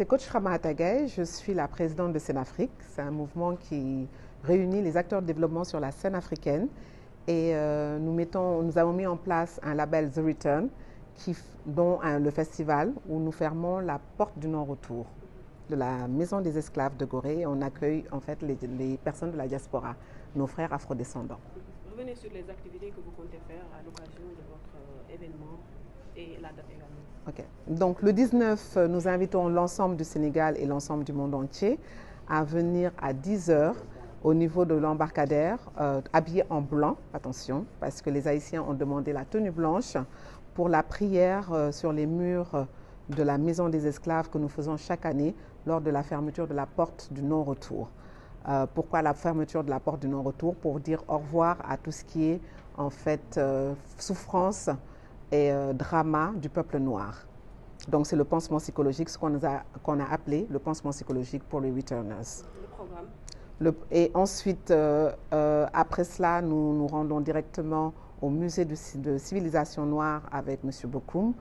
C'est coach Rama Atagay, je suis la présidente de Scène-Afrique. C'est un mouvement qui réunit les acteurs de développement sur la scène africaine. Et nous avons mis en place un label The Return, dont le festival où nous fermons la porte du non-retour de la maison des esclaves de Gorée. On accueille en fait les personnes de la diaspora, nos frères afrodescendants. Revenez sur les activités que vous comptez faire à l'occasion de votre événement et la date également. Okay. Donc le 19, nous invitons l'ensemble du Sénégal et l'ensemble du monde entier à venir à 10 h au niveau de l'embarcadère, habillés en blanc, attention, parce que les Haïtiens ont demandé la tenue blanche pour la prière sur les murs de la maison des esclaves que nous faisons chaque année lors de la fermeture de la porte du non-retour. Pourquoi la fermeture de la porte du non-retour? Pour dire au revoir à tout ce qui est en fait souffrance et drama du peuple noir. Donc c'est le pansement psychologique, ce qu'on a appelé le pansement psychologique pour les returners. Le programme. Et ensuite, après cela, nous nous rendons directement au musée de civilisation noire avec M. Bokoum,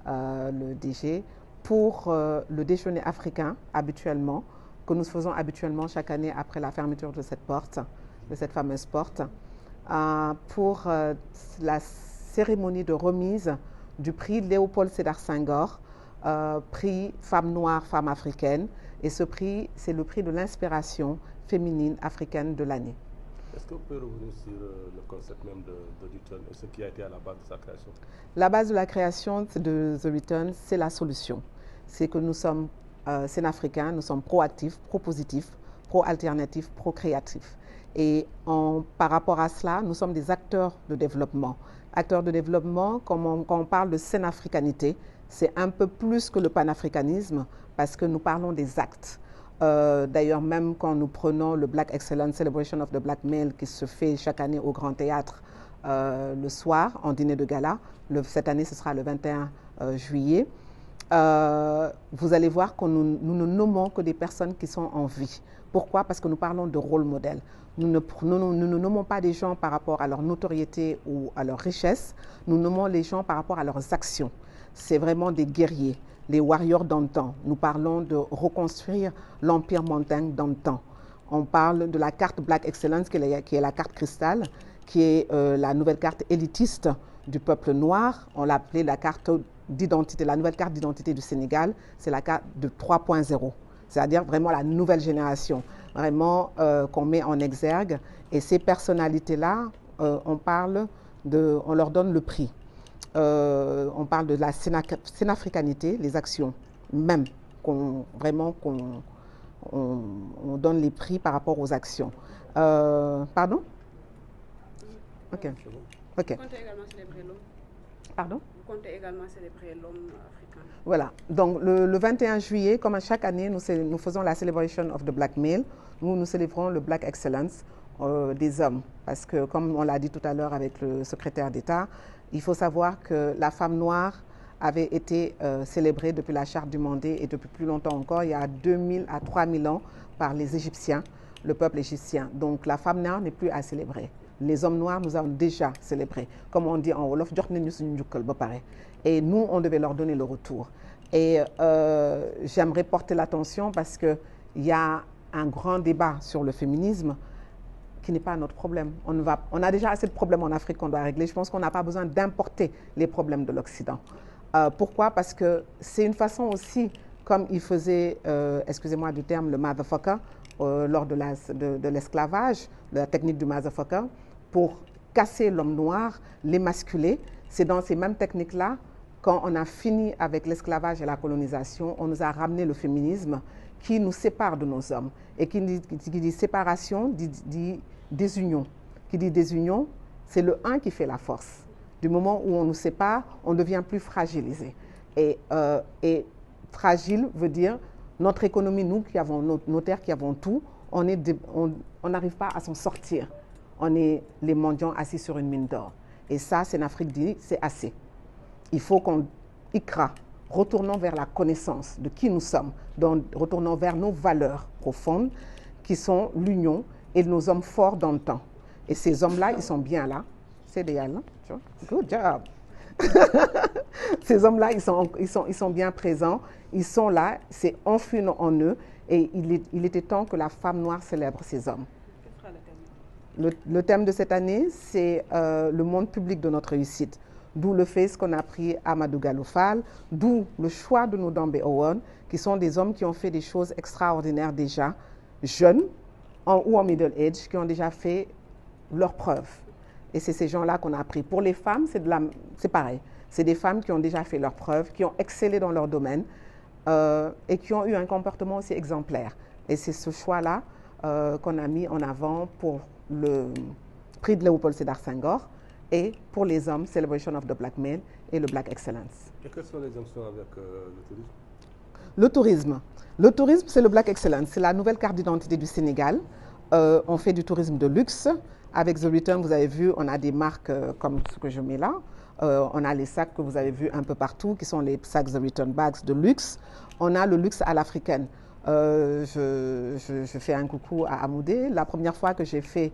le DG, pour le déjeuner africain habituellement, que nous faisons habituellement chaque année après la fermeture de cette porte, de cette fameuse porte, pour la cérémonie de remise du prix Léopold Sédar Senghor, prix Femmes Noires, Femmes Africaines. Et ce prix, c'est le prix de l'inspiration féminine africaine de l'année. Est-ce que vous pouvez revenir sur le concept même de The Return et ce qui a été à la base de sa création? La base de la création de The Return, c'est la solution. C'est que nous sommes Scène-Africains, nous sommes proactifs, propositifs, pro-alternatifs, pro-créatifs. Et par rapport à cela, nous sommes des acteurs de développement. Acteurs de développement, quand on parle de scène-africanité, c'est un peu plus que le panafricanisme parce que nous parlons des actes. D'ailleurs, même quand nous prenons le Black Excellence Celebration of the Black Male qui se fait chaque année au Grand Théâtre le soir, en dîner de gala, cette année ce sera le 21 juillet, vous allez voir que nous ne nommons que des personnes qui sont en vie. Pourquoi? Parce que nous parlons de rôle modèle. Nous ne nommons pas des gens par rapport à leur notoriété ou à leur richesse, nous nommons les gens par rapport à leurs actions. C'est vraiment des guerriers, les warriors d'antan. Nous parlons de reconstruire l'Empire Manding d'antan. On parle de la carte Black Excellence, qui est la carte cristal, qui est la nouvelle carte élitiste du peuple noir. On l'a appelée la carte d'identité, la nouvelle carte d'identité du Sénégal. C'est la carte de 3.0, c'est-à-dire vraiment la nouvelle génération, vraiment qu'on met en exergue. Et ces personnalités-là, on leur donne le prix. On parle de la scénafricanité, les actions même, on donne les prix par rapport aux actions. Pardon? Ok. Okay. Vous comptez également célébrer l'homme? Pardon? Vous comptez également célébrer l'homme africain? Voilà. Donc le 21 juillet, comme à chaque année, nous faisons la Celebration of the Black Male. Nous célébrons le Black Excellence des hommes. Parce que, comme on l'a dit tout à l'heure avec le secrétaire d'État, il faut savoir que la femme noire avait été célébrée depuis la Charte du Mandé et depuis plus longtemps encore, il y a 2000 à 3000 ans, par les Égyptiens, le peuple égyptien. Donc la femme noire n'est plus à célébrer. Les hommes noirs nous avons déjà célébré. Comme on dit en Wolof, et nous, on devait leur donner le retour. Et j'aimerais porter l'attention parce qu'il y a un grand débat sur le féminisme qui n'est pas notre problème. On a déjà assez de problèmes en Afrique qu'on doit régler. Je pense qu'on n'a pas besoin d'importer les problèmes de l'Occident. Pourquoi? Parce que c'est une façon aussi, comme il faisait, excusez-moi du terme, le motherfucker, lors de l'esclavage, de la technique du motherfucker, pour casser l'homme noir, l'émasculer. C'est dans ces mêmes techniques-là, quand on a fini avec l'esclavage et la colonisation, on nous a ramené le féminisme qui nous sépare de nos hommes. Et qui dit séparation, dit désunion. Qui dit désunion, c'est le un qui fait la force. Du moment où on nous sépare, on devient plus fragilisé. Et fragile veut dire notre économie, nous qui avons nos terres, qui avons tout, on n'arrive pas à s'en sortir. On est les mendiants assis sur une mine d'or. Et ça, c'est l'Afrique dit, c'est assez. Il faut qu'on icra, retournons vers la connaissance de qui nous sommes, donc retournons vers nos valeurs profondes, qui sont l'union et nos hommes forts dans le temps. Et ces hommes-là, ils sont bien là. C'est des là, tu vois. Good job. Ces hommes-là, ils sont bien présents. ils sont là, c'est enfui en eux, et il était temps que la femme noire célèbre ces hommes. Quel sera le thème? Le thème de cette année, c'est le monde public de notre réussite. D'où le fait qu'on a pris Amadou Gallo Fall, d'où le choix de nos Dambe Owen, qui sont des hommes qui ont fait des choses extraordinaires déjà, jeunes ou en middle age, qui ont déjà fait leurs preuves. Et c'est ces gens-là qu'on a pris. Pour les femmes, c'est pareil. C'est des femmes qui ont déjà fait leurs preuves, qui ont excellé dans leur domaine et qui ont eu un comportement aussi exemplaire. Et c'est ce choix-là qu'on a mis en avant pour le prix de Léopold Sédar Senghor et pour les hommes, Celebration of the Black Male et le Black Excellence. Et quelles sont les options avec le tourisme? Le tourisme. Le tourisme, c'est le Black Excellence. C'est la nouvelle carte d'identité du Sénégal. On fait du tourisme de luxe. Avec The Return, vous avez vu, on a des marques comme ce que je mets là. On a les sacs que vous avez vus un peu partout, qui sont les sacs The Return Bags de luxe. On a le luxe à l'africaine. Je fais un coucou à Amoudé. La première fois que j'ai fait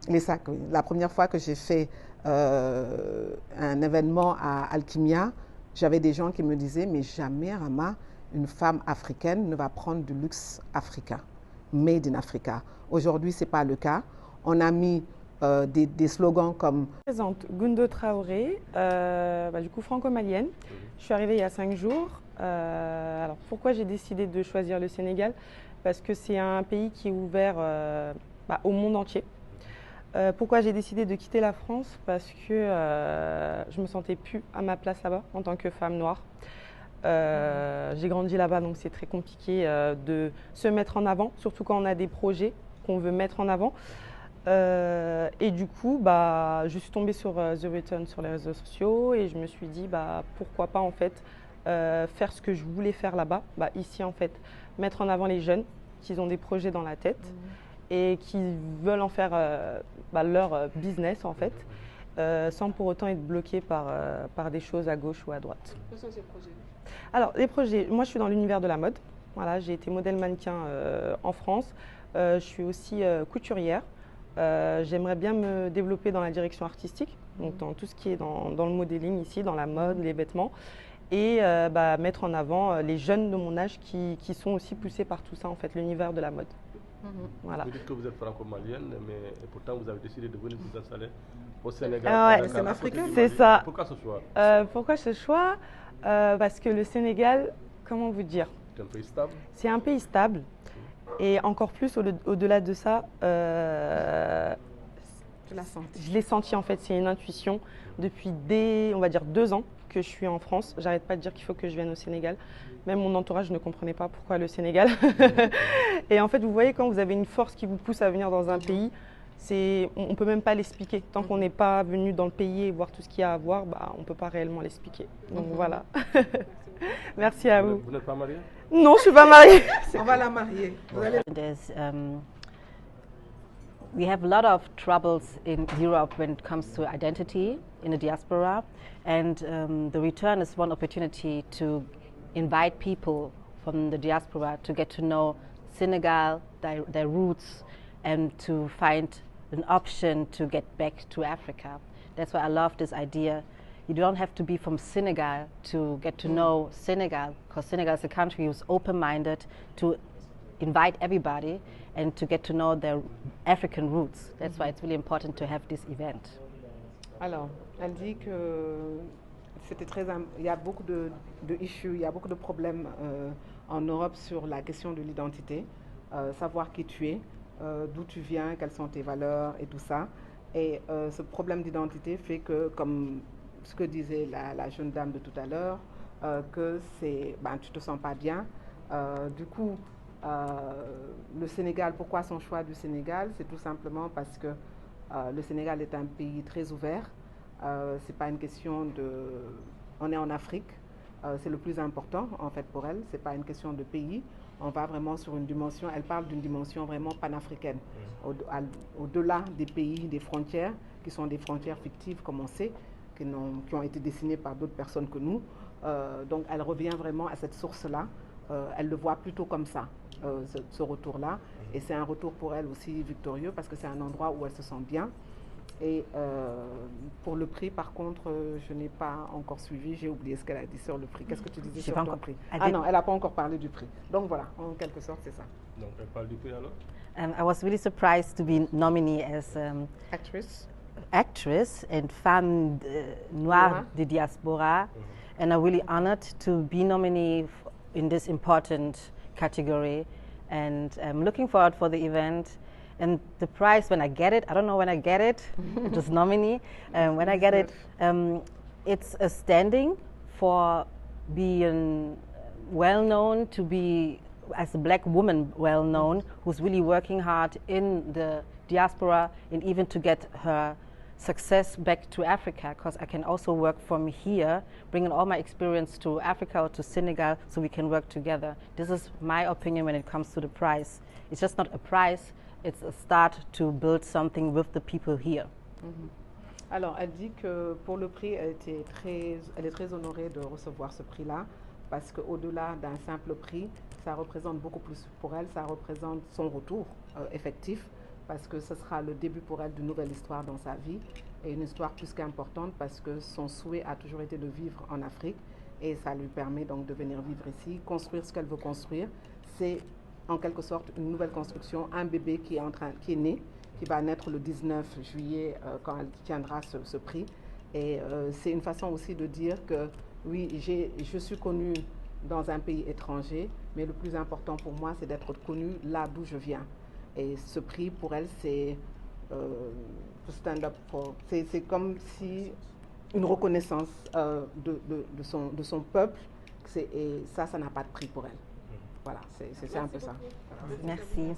les sacs, oui. La première fois que j'ai fait un événement à Alkimia, j'avais des gens qui me disaient, mais jamais, Rama, une femme africaine ne va prendre du luxe africain, made in Africa. Aujourd'hui, ce n'est pas le cas. On a mis des slogans comme... Je me présente Gundo Traoré, du coup franco-malienne. Je suis arrivée il y a 5 jours. Alors pourquoi j'ai décidé de choisir le Sénégal? Parce que c'est un pays qui est ouvert au monde entier. Pourquoi j'ai décidé de quitter la France? Parce que je me sentais plus à ma place là-bas en tant que femme noire. J'ai grandi là-bas, donc c'est très compliqué de se mettre en avant, surtout quand on a des projets qu'on veut mettre en avant. Et du coup, je suis tombée sur The Return sur les réseaux sociaux et je me suis dit pourquoi pas en fait faire ce que je voulais faire là-bas, ici en fait, mettre en avant les jeunes qui ont des projets dans la tête et qui veulent en faire leur business en fait, sans pour autant être bloqués par des choses à gauche ou à droite. Quels sont ces projets? Alors les projets, moi je suis dans l'univers de la mode. Voilà, j'ai été modèle mannequin en France. Je suis aussi couturière. J'aimerais bien me développer dans la direction artistique, donc dans tout ce qui est dans le modeling ici, dans la mode, les vêtements, et mettre en avant les jeunes de mon âge qui sont aussi poussés par tout ça, en fait, l'univers de la mode. Voilà. Vous dites que vous êtes franco-malienne, mais pourtant vous avez décidé de venir vous installer au Sénégal. Ouais, c'est africain. C'est ça. Pourquoi ce choix? Pourquoi ce choix? Parce que le Sénégal, comment vous dire? C'est un pays stable. C'est un pays stable. Et encore plus, au-delà de ça, je l'ai senti en fait, c'est une intuition. Depuis on va dire 2 ans que je suis en France, j'arrête pas de dire qu'il faut que je vienne au Sénégal. Même mon entourage ne comprenait pas pourquoi le Sénégal. Et en fait, vous voyez, quand vous avez une force qui vous pousse à venir dans un pays, on ne peut même pas l'expliquer. Tant qu'on n'est pas venu dans le pays et voir tout ce qu'il y a à voir, on ne peut pas réellement l'expliquer. Donc voilà. Merci à vous. Vous n'êtes pas mariée? Non, je ne suis pas mariée. On va la marier. We have a lot of troubles in Europe when it comes to identity in the diaspora, and the return is one opportunity to invite people from the diaspora to get to know Senegal, their roots, and to find an option to get back to Africa. That's why I love this idea. You don't have to be from Senegal to get to know Senegal, because Senegal is a country who's open-minded to invite everybody and to get to know their African roots. That's why it's really important to have this event. Alors, elle dit que c'était il y a beaucoup de issues, il y a beaucoup de problèmes en Europe sur la question de l'identité, savoir qui tu es, d'où tu viens, quelles sont tes valeurs et tout ça. Et ce problème d'identité fait que, comme ce que disait la jeune dame de tout à l'heure, que tu te sens pas bien. Du coup, le Sénégal, pourquoi son choix du Sénégal? C'est tout simplement parce que le Sénégal est un pays très ouvert. C'est pas une question on est en Afrique, c'est le plus important en fait pour elle. C'est pas une question de pays. On va vraiment sur une dimension. Elle parle d'une dimension vraiment panafricaine, au-delà des pays, des frontières qui sont des frontières fictives, comme on sait, qui ont été dessinées par d'autres personnes que nous. Donc elle revient vraiment à cette source-là. Elle le voit plutôt comme ça, ce retour-là. Et c'est un retour pour elle aussi victorieux parce que c'est un endroit où elle se sent bien. Et pour le prix, par contre, je n'ai pas encore suivi. J'ai oublié ce qu'elle a dit sur le prix. Qu'est-ce que tu disais sur ton prix? Ah non, elle n'a pas encore parlé du prix. Donc voilà, en quelque sorte, c'est ça. Donc, elle parle du prix alors? I was really surprised to be nominated as actress and femme noire de diaspora, and I'm really honored to be nominated in this important category, and I'm looking forward for the event. And the prize, when I get it, I don't know when I get it, just nominee. When I get it, it's a standing for being well known, to be as a black woman well known, who's really working hard in the diaspora and even to get her success back to Africa, because I can also work from here, bringing all my experience to Africa or to Senegal so we can work together. This is my opinion when it comes to the prize. It's just not a prize, it's a start to build something with the people here. Alors, elle dit que pour le prix, elle est très honorée de recevoir ce prix-là, parce qu'au-delà d'un simple prix, ça représente beaucoup plus pour elle, ça représente son retour effectif, parce que ce sera le début pour elle d'une nouvelle histoire dans sa vie, et une histoire plus qu'importante, parce que son souhait a toujours été de vivre en Afrique, et ça lui permet donc de venir vivre ici, construire ce qu'elle veut construire. C'est en quelque sorte une nouvelle construction, un bébé qui est né, qui va naître le 19 juillet quand elle tiendra ce prix. Et c'est une façon aussi de dire que oui, je suis connue dans un pays étranger, mais le plus important pour moi, c'est d'être connue là d'où je viens. Et ce prix, pour elle, c'est stand up for. C'est comme si une reconnaissance de son peuple, et ça n'a pas de prix pour elle. Voilà, c'est un peu ça. Merci.